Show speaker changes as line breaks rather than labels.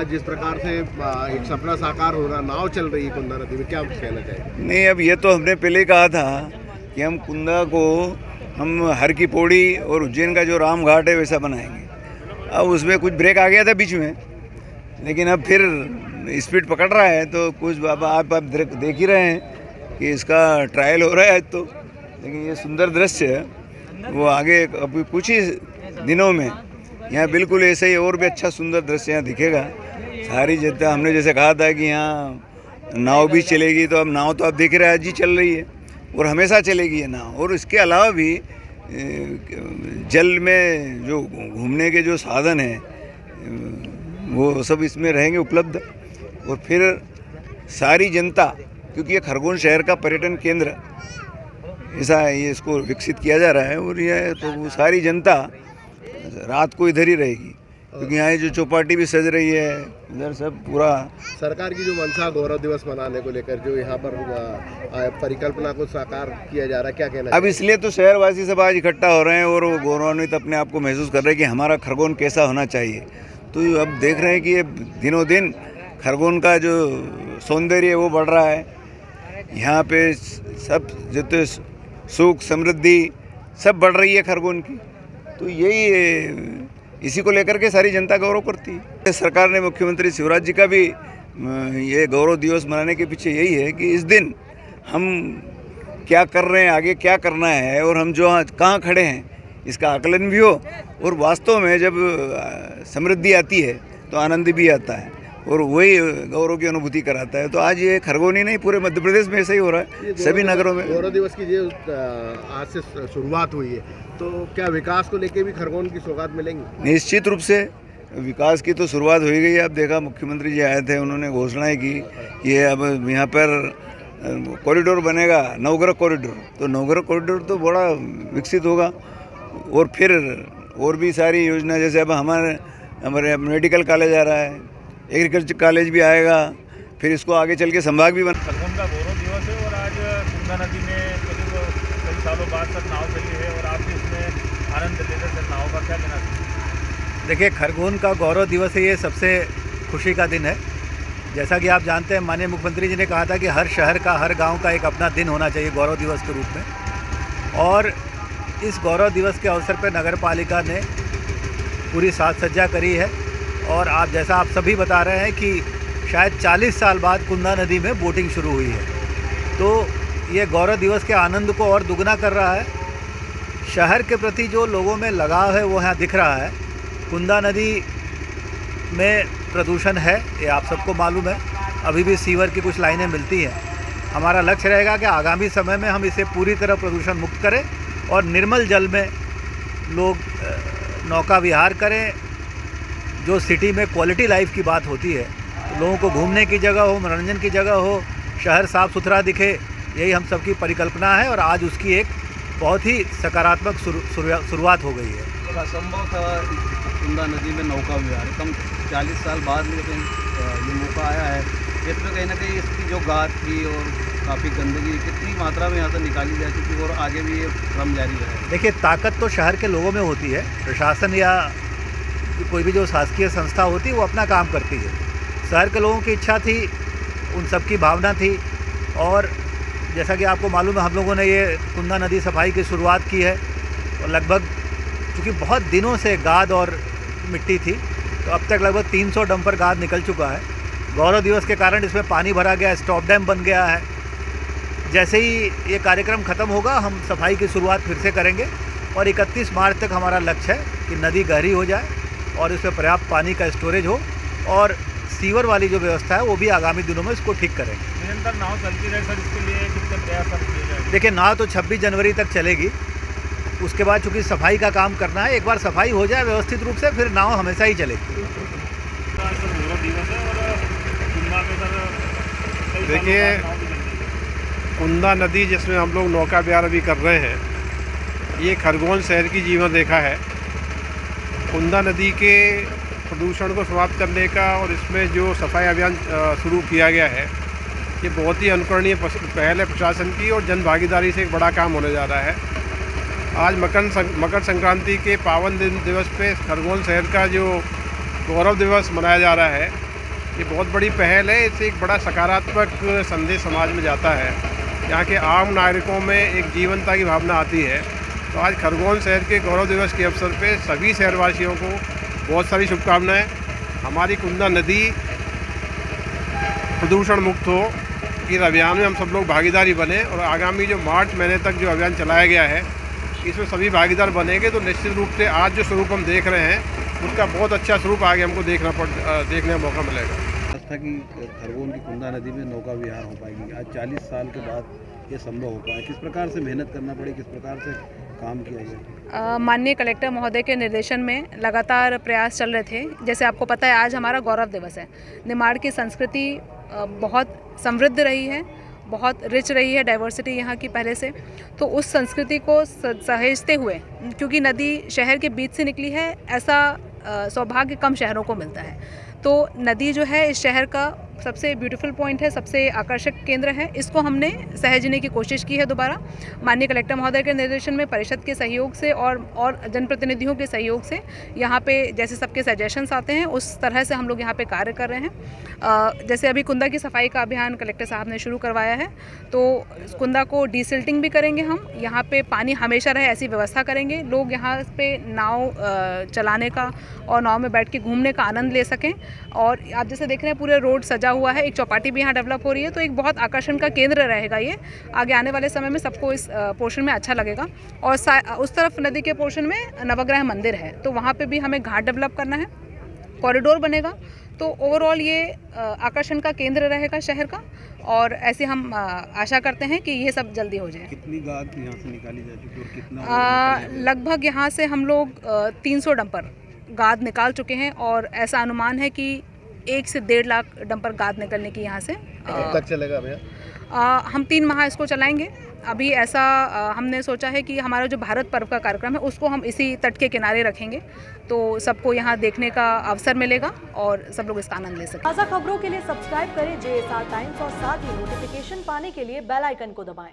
आज जिस प्रकार से एक सपना साकार हो रहा, नाव चल रही है कुंदा नदी में, क्या कहना चाहिए?
नहीं, अब ये तो हमने पहले कहा था कि हम कुंदा को हम हर की पौड़ी और उज्जैन का जो राम घाट है वैसा बनाएंगे। अब उसमें कुछ ब्रेक आ गया था बीच में, लेकिन अब फिर स्पीड पकड़ रहा है। तो कुछ आप देख ही रहे हैं कि इसका ट्रायल हो रहा है आज तो। लेकिन ये सुंदर दृश्य है वो आगे अभी कुछ ही दिनों में यहाँ बिल्कुल ऐसे ही और भी अच्छा सुंदर दृश्य यहाँ दिखेगा। सारी जनता, हमने जैसे कहा था कि यहाँ नाव भी चलेगी, तो अब नाव तो आप देख रहे हैं आज ही चल रही है और हमेशा चलेगी ये नाव। और इसके अलावा भी जल में जो घूमने के जो साधन हैं वो सब इसमें रहेंगे उपलब्ध। और फिर सारी जनता, क्योंकि ये खरगोन शहर का पर्यटन केंद्र ऐसा है, ये इसको विकसित किया जा रहा है। और ये तो वो सारी जनता रात को इधर ही रहेगी, क्योंकि यहाँ जो चौपाटी भी सज रही है, इधर सब पूरा
सरकार की जो मंशा गौरव दिवस मनाने को लेकर जो यहाँ पर परिकल्पना को साकार किया जा रहा है, क्या कहना है?
अब इसलिए तो शहरवासी सब आज इकट्ठा हो रहे हैं और वो गौरवान्वित अपने आप को महसूस कर रहे हैं कि हमारा खरगोन कैसा होना चाहिए। तो अब देख रहे हैं कि ये दिनों दिन खरगोन का जो सौंदर्य है वो बढ़ रहा है। यहाँ पे सब जितने सुख समृद्धि सब बढ़ रही है खरगोन की। तो यही इसी को लेकर के सारी जनता गौरव करती है। सरकार ने, मुख्यमंत्री शिवराज जी का भी ये गौरव दिवस मनाने के पीछे यही है कि इस दिन हम क्या कर रहे हैं, आगे क्या करना है और हम जो कहाँ खड़े हैं इसका आकलन भी हो। और वास्तव में जब समृद्धि आती है तो आनंद भी आता है और वही गौरव की अनुभूति कराता है। तो आज ये खरगोन ही नहीं, पूरे मध्य प्रदेश में ऐसा ही हो रहा है, सभी नगरों में।
गौरव दिवस की जो आज से शुरुआत हुई है, तो क्या विकास को लेके भी खरगोन की सौगात मिलेंगी?
निश्चित रूप से विकास की तो शुरुआत हो ही गई है। आप देखा, मुख्यमंत्री जी आए थे, उन्होंने घोषणाएं की ये अब यहाँ पर कॉरिडोर बनेगा, नवग्रह कॉरिडोर। तो नवग्रह कॉरिडोर तो बड़ा विकसित होगा। और फिर और भी सारी योजना, जैसे अब हमारे मेडिकल कॉलेज आ रहा है, एग्रीकल्चर कॉलेज भी आएगा, फिर इसको आगे चल के संभाग भी बन।
खरगोन का गौरव दिवस है और आज कुंदा नदी में कई सालों बाद तक नाव चली है और आप भी इसमें आनंद ले रहे थे नाव का, क्या कहना चाहिए?
देखिए, खरगोन का गौरव दिवस है, ये सबसे खुशी का दिन है। जैसा कि आप जानते हैं, माननीय मुख्यमंत्री जी ने कहा था कि हर शहर का, हर गांव का एक अपना दिन होना चाहिए गौरव दिवस के रूप में। और इस गौरव दिवस के अवसर पर नगर पालिका ने पूरी साज सज्जा करी है। और आप जैसा आप सभी बता रहे हैं कि शायद 40 साल बाद कुंदा नदी में बोटिंग शुरू हुई है, तो ये गौरव दिवस के आनंद को और दुगना कर रहा है। शहर के प्रति जो लोगों में लगाव है वो यहाँ दिख रहा है। कुंदा नदी में प्रदूषण है, ये आप सबको मालूम है। अभी भी सीवर की कुछ लाइनें मिलती हैं। हमारा लक्ष्य रहेगा कि आगामी समय में हम इसे पूरी तरह प्रदूषण मुक्त करें और निर्मल जल में लोग नौका विहार करें। जो सिटी में क्वालिटी लाइफ की बात होती है, तो लोगों को घूमने की जगह हो, मनोरंजन की जगह हो, शहर साफ़ सुथरा दिखे, यही हम सबकी परिकल्पना है। और आज उसकी एक बहुत ही सकारात्मक शुरुआत हो गई है।
असंभव था कुंदा नदी में नौका विहार, कम 40 साल बाद लेकिन ये मौका आया है। इसमें कहीं ना कहीं इसकी जो गाद थी और काफ़ी गंदगी कितनी मात्रा में यहाँ से निकाली जा चुकी है और आगे भी ये क्रम जारी रहे।
देखिए, ताकत तो शहर के लोगों में होती है। प्रशासन या कोई भी जो शासकीय संस्था होती है वो अपना काम करती है। शहर के लोगों की इच्छा थी, उन सब की भावना थी। और जैसा कि आपको मालूम है, हम लोगों ने ये कुंदा नदी सफाई की शुरुआत की है और लगभग, चूँकि बहुत दिनों से गाद और मिट्टी थी, तो अब तक लगभग 300 डंपर गाद निकल चुका है। गौरव दिवस के कारण इसमें पानी भरा गया, स्टॉप डैम बन गया है। जैसे ही ये कार्यक्रम ख़त्म होगा, हम सफाई की शुरुआत फिर से करेंगे और 31 मार्च तक हमारा लक्ष्य है कि नदी गहरी हो जाए और इसमें पर्याप्त पानी का स्टोरेज हो। और सीवर वाली जो व्यवस्था है वो भी आगामी दिनों में इसको ठीक करेंगे।
निरंतर नाव चलती रहे सर, इसके लिए कितने प्रयास किए जाएंगे?
देखिए, नाव तो 26 जनवरी तक चलेगी। उसके बाद चूँकि सफाई का काम करना है, एक बार सफाई हो जाए व्यवस्थित रूप से, फिर नाव हमेशा ही चलेगी।
देखिए, कुंदा नदी जिसमें हम लोग नौका विहार अभी कर रहे हैं, ये खरगोन शहर की जीवन रेखा है। कुंदा नदी के प्रदूषण को समाप्त करने का और इसमें जो सफाई अभियान शुरू किया गया है, ये बहुत ही अनुकरणीय पहल है प्रशासन की और जन भागीदारी से एक बड़ा काम होने जा रहा है। आज मकर संक्रांति के पावन दिवस पे खरगोन शहर का जो गौरव दिवस मनाया जा रहा है, ये बहुत बड़ी पहल है। इससे एक बड़ा सकारात्मक संदेश समाज में जाता है। यहाँ के आम नागरिकों में एक जीवनता की भावना आती है। तो आज खरगोन शहर के गौरव दिवस के अवसर पे सभी शहरवासियों को बहुत सारी शुभकामनाएं। हमारी कुंदा नदी प्रदूषण मुक्त हो, इस अभियान में हम सब लोग भागीदारी बने और आगामी जो मार्च महीने तक जो अभियान चलाया गया है इसमें सभी भागीदार बनेंगे तो निश्चित रूप से आज जो स्वरूप हम देख रहे हैं उसका बहुत अच्छा स्वरूप आगे हमको देखने का मौका मिलेगा।
आस्था की खरगोन की कुंदा नदी में नौका विहार हो पाएगी। आज 40 साल के बाद ये संभव हो पाया। किस प्रकार से मेहनत करना पड़ी, किस प्रकार से काम किया गया?
माननीय कलेक्टर महोदय के निर्देशन में लगातार प्रयास चल रहे थे। जैसे आपको पता है आज हमारा गौरव दिवस है। निमाड़ की संस्कृति बहुत समृद्ध रही है, बहुत रिच रही है, डाइवर्सिटी यहाँ की पहले से। तो उस संस्कृति को सहेजते हुए, क्योंकि नदी शहर के बीच से निकली है, ऐसा सौभाग्य कम शहरों को मिलता है। तो नदी जो है इस शहर का सबसे ब्यूटीफुल पॉइंट है, सबसे आकर्षक केंद्र है। इसको हमने सहेजने की कोशिश की है दोबारा। माननीय कलेक्टर महोदय के निर्देशन में परिषद के सहयोग से और जनप्रतिनिधियों के सहयोग से यहाँ पे जैसे सबके सजेशंस आते हैं उस तरह से हम लोग यहाँ पे कार्य कर रहे हैं। जैसे अभी कुंदा की सफाई का अभियान कलेक्टर साहब ने शुरू करवाया है, तो कुंदा को डीसिल्टिंग भी करेंगे हम। यहाँ पे पानी हमेशा रहे ऐसी व्यवस्था करेंगे। लोग यहाँ पे नाव चलाने का और नाव में बैठ के घूमने का आनंद ले सकें। और आप जैसे देख रहे हैं पूरे रोड सजा हुआ है, एक चौपाटी भी यहाँ डेवलप हो रही है। तो एक बहुत आकर्षण का केंद्र रहेगा ये। आगे आने वाले समय में सबको इस पोर्शन में अच्छा लगेगा। और उस तरफ नदी के पोर्शन में नवग्रह मंदिर है, तो वहाँ पे भी हमें घाट डेवलप करना है, कॉरिडोर बनेगा। तो ओवरऑल ये आकर्षण का केंद्र रहेगा शहर का। और ऐसे हम आशा करते हैं कि ये सब जल्दी हो जाए।
कितनी गाद यहाँ से निकाली जा चुकी है और कितना?
लगभग यहाँ से हम लोग 300 डंपर गाद निकाल चुके हैं और ऐसा अनुमान है कि 1 से 1.5 लाख डंपर गाद निकलने की यहाँ से।
कब तक चलेगा भैया?
हम 3 माह इसको चलाएंगे। अभी ऐसा हमने सोचा है कि हमारा जो भारत पर्व का कार्यक्रम है उसको हम इसी तट के किनारे रखेंगे, तो सबको यहाँ देखने का अवसर मिलेगा और सब लोग इसका आनंद ले सकें।
ताज़ा खबरों के लिए सब्सक्राइब करें JSR टाइम्स और साथ ही नोटिफिकेशन पाने के लिए बेल आइकन को दबाएं।